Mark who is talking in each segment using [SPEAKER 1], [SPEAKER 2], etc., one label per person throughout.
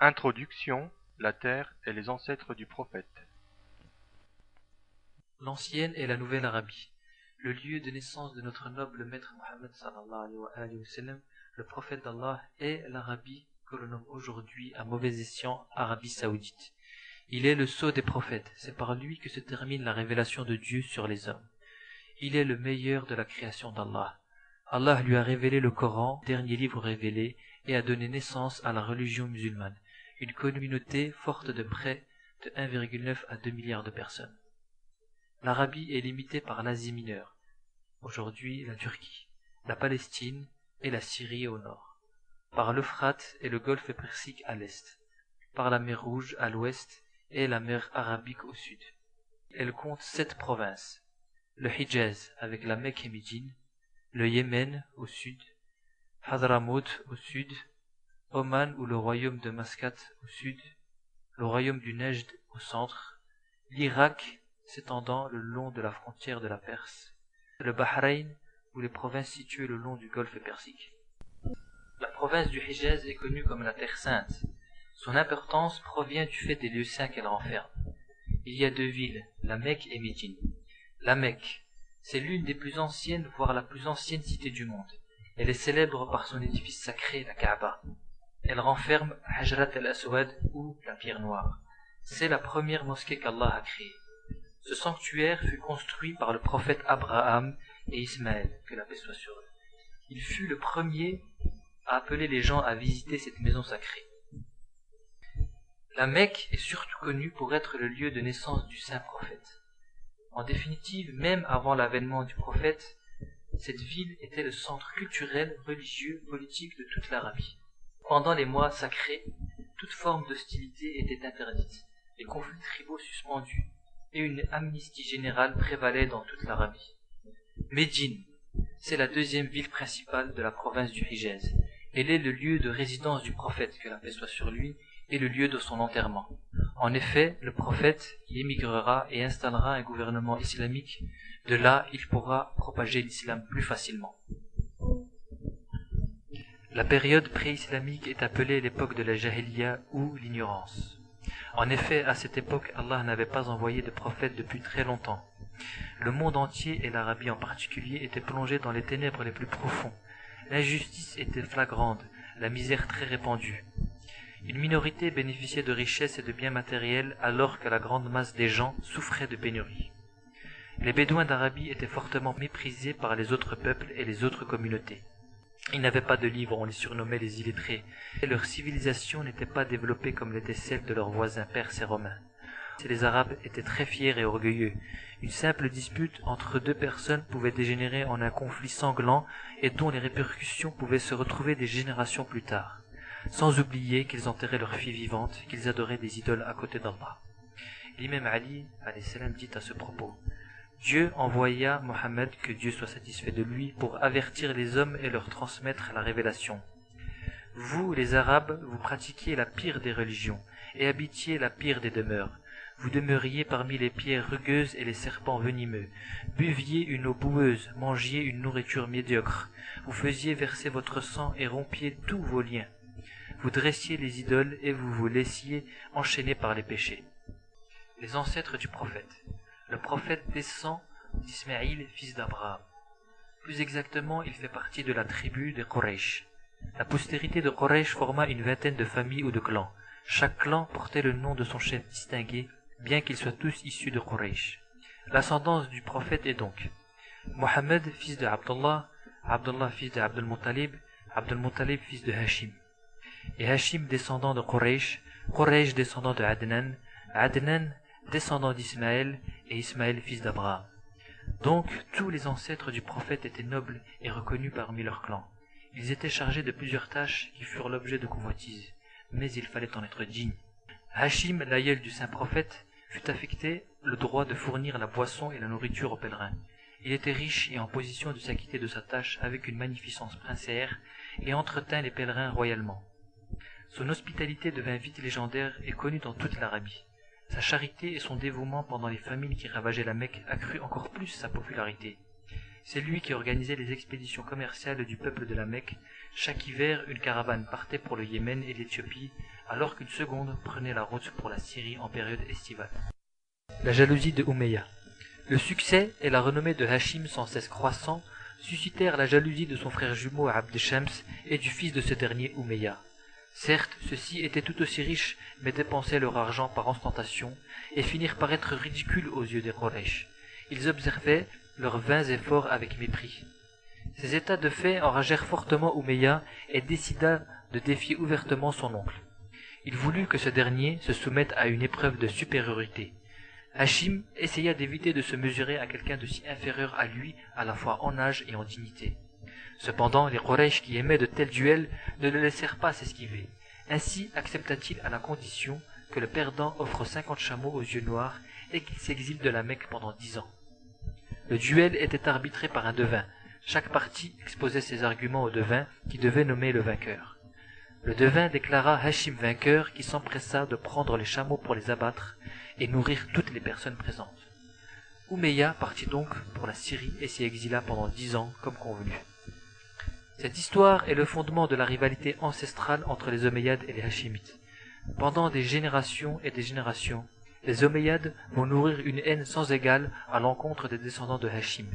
[SPEAKER 1] Introduction, la terre et les ancêtres du prophète.
[SPEAKER 2] L'ancienne et la nouvelle Arabie. Le lieu de naissance de notre noble maître Mohammed sallallahu alayhi wa sallam, le prophète d'Allah, est l'Arabie que l'on nomme aujourd'hui à mauvais escient Arabie Saoudite. Il est le sceau des prophètes, c'est par lui que se termine la révélation de Dieu sur les hommes. Il est le meilleur de la création d'Allah. Allah lui a révélé le Coran, dernier livre révélé, et a donné naissance à la religion musulmane, une communauté forte de près de 1,9 à 2 milliards de personnes. L'Arabie est limitée par l'Asie mineure, aujourd'hui la Turquie, la Palestine et la Syrie au nord, par l'Euphrate et le golfe Persique à l'est, par la mer Rouge à l'ouest et la mer Arabique au sud. Elle compte 7 provinces, le Hijaz avec la Mecque et Médine, le Yémen au sud, Hadramaut au sud, Oman ou le royaume de Mascate au sud, le royaume du Nejd au centre, l'Irak s'étendant le long de la frontière de la Perse, le Bahreïn ou les provinces situées le long du golfe Persique. La province du Hijaz est connue comme la Terre Sainte. Son importance provient du fait des lieux saints qu'elle renferme. Il y a 2 villes, la Mecque et Médine. La Mecque, c'est l'une des plus anciennes, voire la plus ancienne cité du monde. Elle est célèbre par son édifice sacré, la Kaaba. Elle renferme Hajrat al-Aswad ou la pierre noire. C'est la première mosquée qu'Allah a créée. Ce sanctuaire fut construit par le prophète Abraham et Ismaël, que la paix soit sur eux. Il fut le premier à appeler les gens à visiter cette maison sacrée. La Mecque est surtout connue pour être le lieu de naissance du saint prophète. En définitive, même avant l'avènement du prophète, cette ville était le centre culturel, religieux, politique de toute l'Arabie. Pendant les mois sacrés, toute forme d'hostilité était interdite, les conflits tribaux suspendus, et une amnistie générale prévalait dans toute l'Arabie. Médine, c'est la 2e ville principale de la province du Hijaz. Elle est le lieu de résidence du prophète, que la paix soit sur lui, et le lieu de son enterrement. En effet, le prophète y émigrera et installera un gouvernement islamique. De là, il pourra propager l'islam plus facilement. La période pré-islamique est appelée l'époque de la Jahiliya ou l'ignorance. En effet, à cette époque, Allah n'avait pas envoyé de prophète depuis très longtemps. Le monde entier, et l'Arabie en particulier, était plongé dans les ténèbres les plus profonds. L'injustice était flagrante, la misère très répandue. Une minorité bénéficiait de richesses et de biens matériels alors que la grande masse des gens souffrait de pénurie. Les Bédouins d'Arabie étaient fortement méprisés par les autres peuples et les autres communautés. Ils n'avaient pas de livres, on les surnommait les illettrés, et leur civilisation n'était pas développée comme l'était celle de leurs voisins perses et romains. Les Arabes étaient très fiers et orgueilleux. Une simple dispute entre 2 personnes pouvait dégénérer en un conflit sanglant et dont les répercussions pouvaient se retrouver des générations plus tard. Sans oublier qu'ils enterraient leurs filles vivantes, qu'ils adoraient des idoles à côté d'Allah. L'imam Ali alayhi salam dit à ce propos: Dieu envoya Mohammed, que Dieu soit satisfait de lui, pour avertir les hommes et leur transmettre la révélation. Vous, les Arabes, vous pratiquiez la pire des religions et habitiez la pire des demeures. Vous demeuriez parmi les pierres rugueuses et les serpents venimeux, buviez une eau boueuse, mangiez une nourriture médiocre, vous faisiez verser votre sang et rompiez tous vos liens. Vous dressiez les idoles et vous vous laissiez enchaîner par les péchés. Les ancêtres du prophète. Le prophète descend d'Ismaïl, fils d'Abraham. Plus exactement, il fait partie de la tribu de Quraysh. La postérité de Quraysh forma une vingtaine de familles ou de clans. Chaque clan portait le nom de son chef distingué, bien qu'ils soient tous issus de Quraysh. L'ascendance du prophète est donc Mohammed, fils de Abdullah, Abdullah, fils de Abdul Muttalib, Abdul Muttalib, fils de Hashim. Et Hashim, descendant de Quraysh, Quraysh, descendant de Adnan, Adnan, descendant d'Ismaël, et Ismaël, fils d'Abraham. Donc, tous les ancêtres du prophète étaient nobles et reconnus parmi leurs clans. Ils étaient chargés de plusieurs tâches qui furent l'objet de convoitises, mais il fallait en être digne. Hashim, l'aïeul du saint prophète, fut affecté le droit de fournir la boisson et la nourriture aux pèlerins. Il était riche et en position de s'acquitter de sa tâche avec une magnificence princière et entretint les pèlerins royalement. Son hospitalité devint vite légendaire et connue dans toute l'Arabie. Sa charité et son dévouement pendant les famines qui ravageaient la Mecque accrut encore plus sa popularité. C'est lui qui organisait les expéditions commerciales du peuple de la Mecque. Chaque hiver, une caravane partait pour le Yémen et l'Éthiopie, alors qu'une seconde prenait la route pour la Syrie en période estivale. La jalousie de Umayya. Le succès et la renommée de Hachim sans cesse croissant suscitèrent la jalousie de son frère jumeau Abd Shams et du fils de ce dernier Umayya. Certes, ceux-ci étaient tout aussi riches, mais dépensaient leur argent par ostentation et finirent par être ridicules aux yeux des Quraysh. Ils observaient leurs vains efforts avec mépris. Ces états de fait enragèrent fortement Umayya et décida de défier ouvertement son oncle. Il voulut que ce dernier se soumette à une épreuve de supériorité. Hachim essaya d'éviter de se mesurer à quelqu'un de si inférieur à lui à la fois en âge et en dignité. Cependant, les Quraysh qui aimaient de tels duels ne le laissèrent pas s'esquiver. Ainsi accepta-t-il à la condition que le perdant offre 50 chameaux aux yeux noirs et qu'il s'exile de la Mecque pendant 10 ans. Le duel était arbitré par un devin. Chaque partie exposait ses arguments au devin qui devait nommer le vainqueur. Le devin déclara Hachim vainqueur qui s'empressa de prendre les chameaux pour les abattre et nourrir toutes les personnes présentes. Umayya partit donc pour la Syrie et s'y exila pendant 10 ans comme convenu. Cette histoire est le fondement de la rivalité ancestrale entre les Omeyyades et les Hachimites. Pendant des générations et des générations, les Omeyyades vont nourrir une haine sans égale à l'encontre des descendants de Hachim.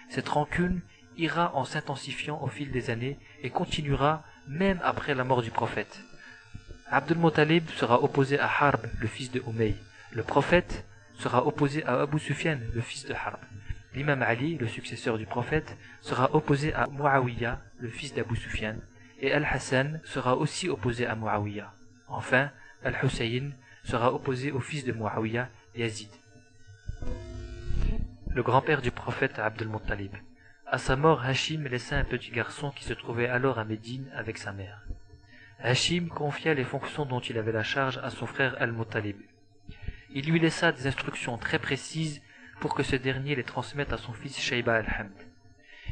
[SPEAKER 2] Cette rancune ira en s'intensifiant au fil des années et continuera même après la mort du prophète. Abd al-Muttalib sera opposé à Harb, le fils de Umayy. Le prophète sera opposé à Abu Sufyan, le fils de Harb. L'imam Ali, le successeur du prophète, sera opposé à Muawiyah, le fils d'Abu Sufyan, et Al-Hassan sera aussi opposé à Muawiyah. Enfin, Al-Hussein sera opposé au fils de Muawiyah, Yazid, le grand-père du prophète Abd al-Muttalib. À sa mort, Hachim laissa un petit garçon qui se trouvait alors à Médine avec sa mère. Hachim confia les fonctions dont il avait la charge à son frère Al-Muttalib. Il lui laissa des instructions très précises pour que ce dernier les transmette à son fils Shayba al-Hamd.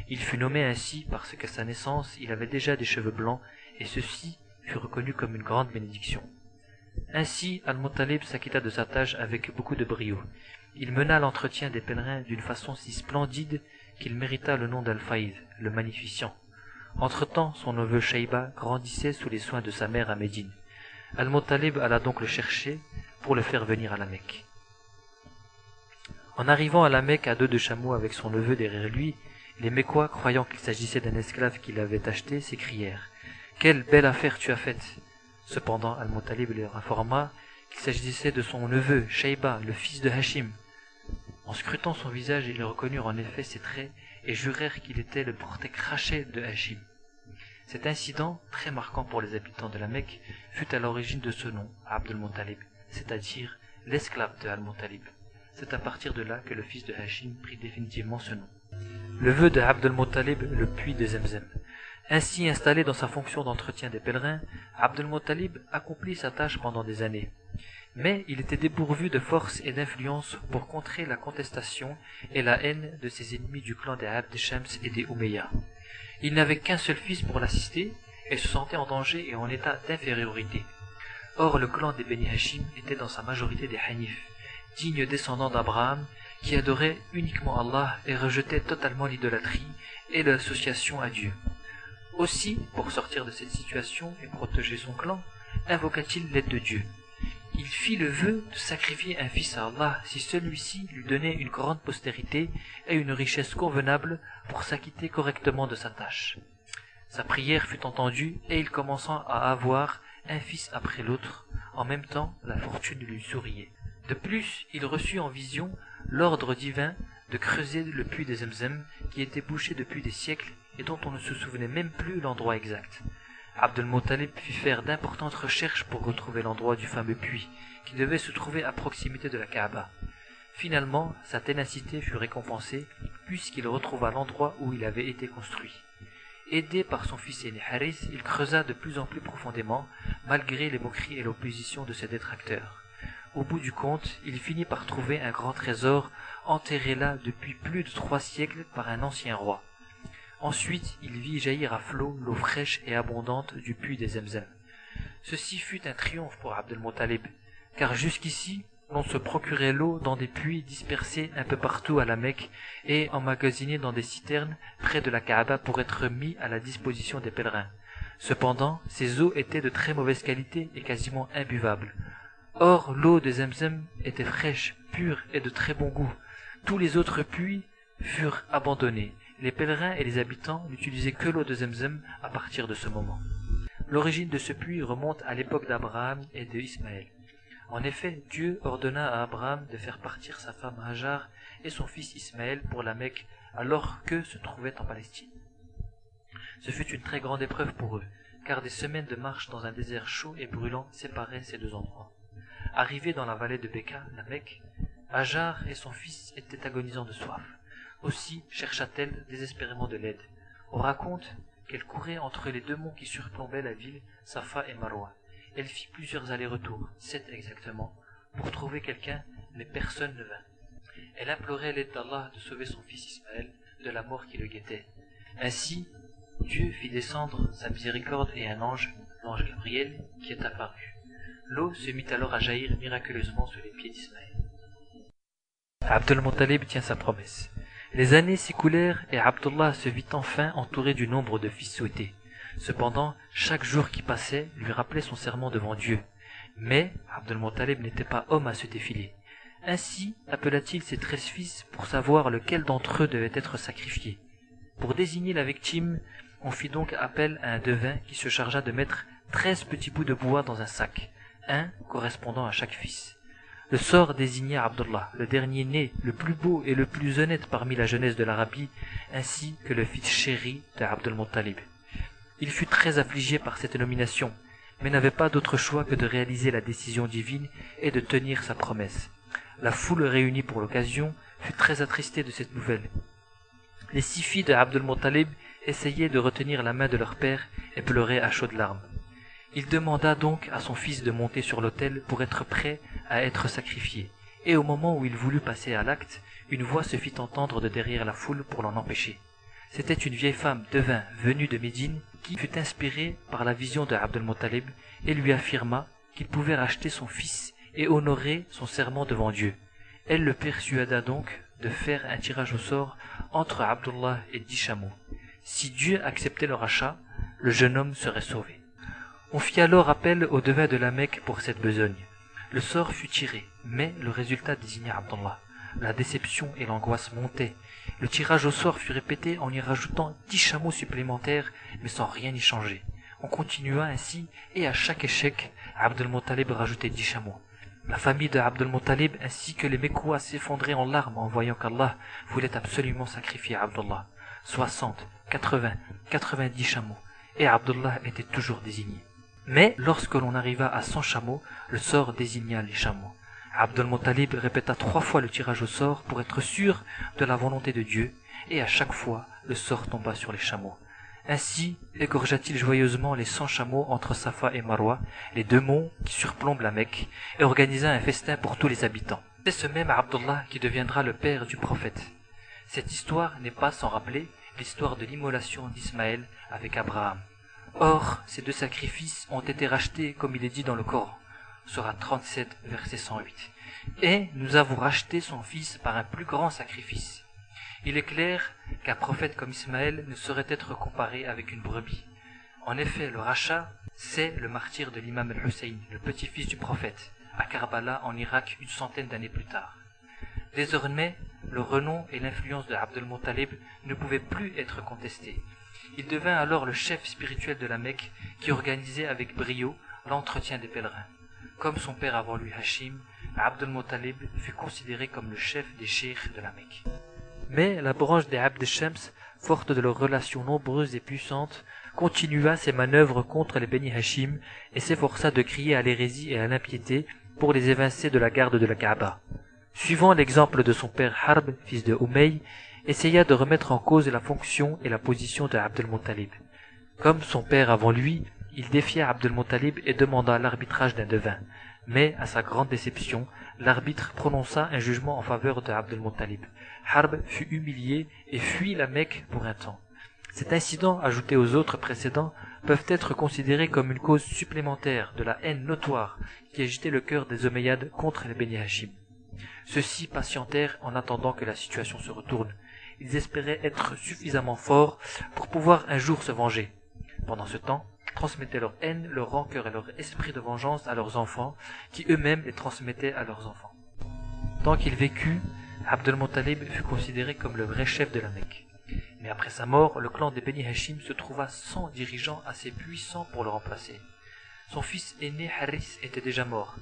[SPEAKER 2] Il fut nommé ainsi parce qu'à sa naissance il avait déjà des cheveux blancs et ceci fut reconnu comme une grande bénédiction. Ainsi Al-Muttalib s'acquitta de sa tâche avec beaucoup de brio. Il mena l'entretien des pèlerins d'une façon si splendide qu'il mérita le nom d'Al-Faïd, le magnificent. Entre-temps, son neveu Shayba grandissait sous les soins de sa mère à Médine. Al-Muttalib alla donc le chercher pour le faire venir à la Mecque. En arrivant à la Mecque à dos de chameau avec son neveu derrière lui, les Mécois, croyant qu'il s'agissait d'un esclave qu'il avait acheté, s'écrièrent « Quelle belle affaire tu as faite !» Cependant, Al-Muttalib leur informa qu'il s'agissait de son neveu, Shayba, le fils de Hachim. En scrutant son visage, ils reconnurent en effet ses traits et jurèrent qu'il était le portrait craché de Hachim. Cet incident, très marquant pour les habitants de la Mecque, fut à l'origine de ce nom, Abd al-Muttalib, c'est-à-dire l'esclave de Al-Muttalib. C'est à partir de là que le fils de Hachim prit définitivement ce nom. Le vœu de Abd al-Muttalib, le puits de Zemzem. Ainsi installé dans sa fonction d'entretien des pèlerins, Abd al-Muttalib accomplit sa tâche pendant des années. Mais il était dépourvu de force et d'influence pour contrer la contestation et la haine de ses ennemis du clan des Abd Shams et des Umayya. Il n'avait qu'un seul fils pour l'assister et se sentait en danger et en état d'infériorité. Or le clan des Beni Hachim était dans sa majorité des Hanif, dignes descendants d'Abraham, qui adoraient uniquement Allah et rejetaient totalement l'idolâtrie et l'association à Dieu. Aussi, pour sortir de cette situation et protéger son clan, invoqua-t-il l'aide de Dieu. Il fit le vœu de sacrifier un fils à Allah si celui-ci lui donnait une grande postérité et une richesse convenable pour s'acquitter correctement de sa tâche. Sa prière fut entendue et il commença à avoir un fils après l'autre. En même temps, la fortune lui souriait. De plus, il reçut en vision l'ordre divin de creuser le puits de Zemzem qui était bouché depuis des siècles et dont on ne se souvenait même plus l'endroit exact. Abd al-Muttalib fit faire d'importantes recherches pour retrouver l'endroit du fameux puits, qui devait se trouver à proximité de la Kaaba. Finalement, sa ténacité fut récompensée, puisqu'il retrouva l'endroit où il avait été construit. Aidé par son fils aîné Harith, il creusa de plus en plus profondément, malgré les moqueries et l'opposition de ses détracteurs. Au bout du compte, il finit par trouver un grand trésor, enterré là depuis plus de 3 siècles par un ancien roi. Ensuite, il vit jaillir à flot l'eau fraîche et abondante du puits des Zemzem. Ceci fut un triomphe pour Abd al-Muttalib, car jusqu'ici, l'on se procurait l'eau dans des puits dispersés un peu partout à la Mecque et emmagasinés dans des citernes près de la Kaaba pour être mis à la disposition des pèlerins. Cependant, ces eaux étaient de très mauvaise qualité et quasiment imbuvables. Or, l'eau de Zemzem était fraîche, pure et de très bon goût. Tous les autres puits furent abandonnés. Les pèlerins et les habitants n'utilisaient que l'eau de Zemzem à partir de ce moment. L'origine de ce puits remonte à l'époque d'Abraham et de Ismaël. En effet, Dieu ordonna à Abraham de faire partir sa femme Hajar et son fils Ismaël pour la Mecque alors qu'eux se trouvaient en Palestine. Ce fut une très grande épreuve pour eux, car des semaines de marche dans un désert chaud et brûlant séparaient ces deux endroits. Arrivés dans la vallée de Béka, la Mecque, Hajar et son fils étaient agonisants de soif. Aussi chercha-t-elle désespérément de l'aide. On raconte qu'elle courait entre les deux monts qui surplombaient la ville, Safa et Marwa. Elle fit plusieurs allers-retours, 7 exactement, pour trouver quelqu'un, mais personne ne vint. Elle implorait l'aide d'Allah de sauver son fils Ismaël de la mort qui le guettait. Ainsi, Dieu fit descendre sa miséricorde et un ange, l'ange Gabriel, qui est apparu. L'eau se mit alors à jaillir miraculeusement sous les pieds d'Ismaël. Abd al-Muttalib tient sa promesse. Les années s'écoulèrent et Abdullah se vit enfin entouré du nombre de fils souhaités. Cependant, chaque jour qui passait lui rappelait son serment devant Dieu. Mais Abd al-Muttalib n'était pas homme à se défiler. Ainsi appela-t-il ses 13 fils pour savoir lequel d'entre eux devait être sacrifié. Pour désigner la victime, on fit donc appel à un devin qui se chargea de mettre 13 petits bouts de bois dans un sac, un correspondant à chaque fils. Le sort désigna Abdullah, le dernier né, le plus beau et le plus honnête parmi la jeunesse de l'Arabie, ainsi que le fils chéri de Abd al-Muttalib. Il fut très affligé par cette nomination, mais n'avait pas d'autre choix que de réaliser la décision divine et de tenir sa promesse. La foule réunie pour l'occasion fut très attristée de cette nouvelle. Les 6 filles de Abd al-Muttalib essayaient de retenir la main de leur père et pleuraient à chaudes larmes. Il demanda donc à son fils de monter sur l'autel pour être prêt à être sacrifié, et au moment où il voulut passer à l'acte, une voix se fit entendre de derrière la foule pour l'en empêcher. C'était une vieille femme devin venue de Médine qui fut inspirée par la vision de Abd al-Muttalib et lui affirma qu'il pouvait racheter son fils et honorer son serment devant Dieu. Elle le persuada donc de faire un tirage au sort entre Abdullah et 10 chameaux. Si Dieu acceptait le rachat, le jeune homme serait sauvé. On fit alors appel au devin de la Mecque pour cette besogne. Le sort fut tiré, mais le résultat désigna Abdullah. La déception et l'angoisse montaient. Le tirage au sort fut répété en y rajoutant 10 chameaux supplémentaires, mais sans rien y changer. On continua ainsi, et à chaque échec, Abd al-Muttalib rajoutait 10 chameaux. La famille de Abd al-Muttalib ainsi que les Mécois s'effondraient en larmes en voyant qu'Allah voulait absolument sacrifier Abdullah. 60, 80, 90 chameaux, et Abdullah était toujours désigné. Mais lorsque l'on arriva à 100 chameaux, le sort désigna les chameaux. Abd al-Muttalib répéta 3 fois le tirage au sort pour être sûr de la volonté de Dieu, et à chaque fois, le sort tomba sur les chameaux. Ainsi égorgea-t-il joyeusement les 100 chameaux entre Safa et Marwa, les 2 monts qui surplombent la Mecque, et organisa un festin pour tous les habitants. C'est ce même Abdullah qui deviendra le père du prophète. Cette histoire n'est pas sans rappeler l'histoire de l'immolation d'Ismaël avec Abraham. Or, ces 2 sacrifices ont été rachetés comme il est dit dans le Coran, Sourate 37, verset 108. Et nous avons racheté son fils par un plus grand sacrifice. Il est clair qu'un prophète comme Ismaël ne saurait être comparé avec une brebis. En effet, le rachat, c'est le martyre de l'imam al-Hussein, le petit-fils du prophète, à Karbala en Irak une centaine d'années plus tard. Désormais, le renom et l'influence de Abd al-Muttalib ne pouvaient plus être contestés. Il devint alors le chef spirituel de la Mecque qui organisait avec brio l'entretien des pèlerins. Comme son père avant lui Hachim, Abd al-Muttalib fut considéré comme le chef des cheikhs de la Mecque. Mais la branche des Abd al-Shams, forte de leurs relations nombreuses et puissantes, continua ses manœuvres contre les Beni Hachim et s'efforça de crier à l'hérésie et à l'impiété pour les évincer de la garde de la Kaaba. Suivant l'exemple de son père Harb, fils de Umayy, essaya de remettre en cause la fonction et la position de Abd al-Muttalib. Comme son père avant lui, il défia Abd al-Muttalib et demanda l'arbitrage d'un devin. Mais, à sa grande déception, l'arbitre prononça un jugement en faveur de Abd al-Muttalib. Harb fut humilié et fuit la Mecque pour un temps. Cet incident, ajouté aux autres précédents, peuvent être considérés comme une cause supplémentaire de la haine notoire qui agitait le cœur des Omeyyades contre les Beni Hachim. Ceux-ci patientèrent en attendant que la situation se retourne. Ils espéraient être suffisamment forts pour pouvoir un jour se venger. Pendant ce temps, ils transmettaient leur haine, leur rancœur et leur esprit de vengeance à leurs enfants, qui eux-mêmes les transmettaient à leurs enfants. Tant qu'il vécut, Abd al-Muttalib fut considéré comme le vrai chef de la Mecque. Mais après sa mort, le clan des Beni Hachim se trouva sans dirigeant assez puissant pour le remplacer. Son fils aîné Haris était déjà mort.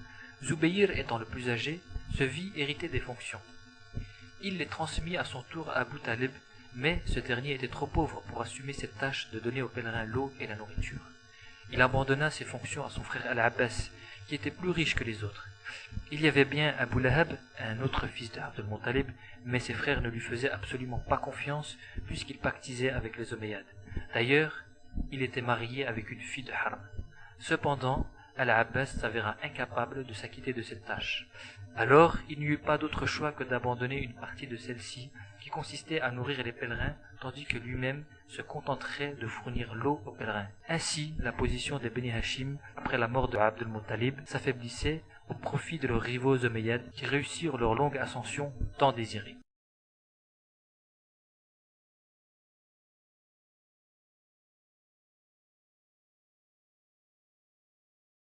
[SPEAKER 2] Zubayr étant le plus âgé, se vit hériter des fonctions. Il les transmit à son tour à Abu Talib, mais ce dernier était trop pauvre pour assumer cette tâche de donner aux pèlerins l'eau et la nourriture. Il abandonna ses fonctions à son frère Al-Abbas, qui était plus riche que les autres. Il y avait bien Abu Lahab, un autre fils d'Abd al-Muttalib, mais ses frères ne lui faisaient absolument pas confiance puisqu'il pactisait avec les Omeyyades. D'ailleurs, il était marié avec une fille de Haram. Cependant, Al-Abbas s'avéra incapable de s'acquitter de cette tâche. Alors, il n'y eut pas d'autre choix que d'abandonner une partie de celle-ci, qui consistait à nourrir les pèlerins, tandis que lui-même se contenterait de fournir l'eau aux pèlerins. Ainsi, la position des Beni Hachim, après la mort de Abd al-Muttalib, s'affaiblissait au profit de leurs rivaux Omeyyades qui réussirent leur longue ascension tant désirée.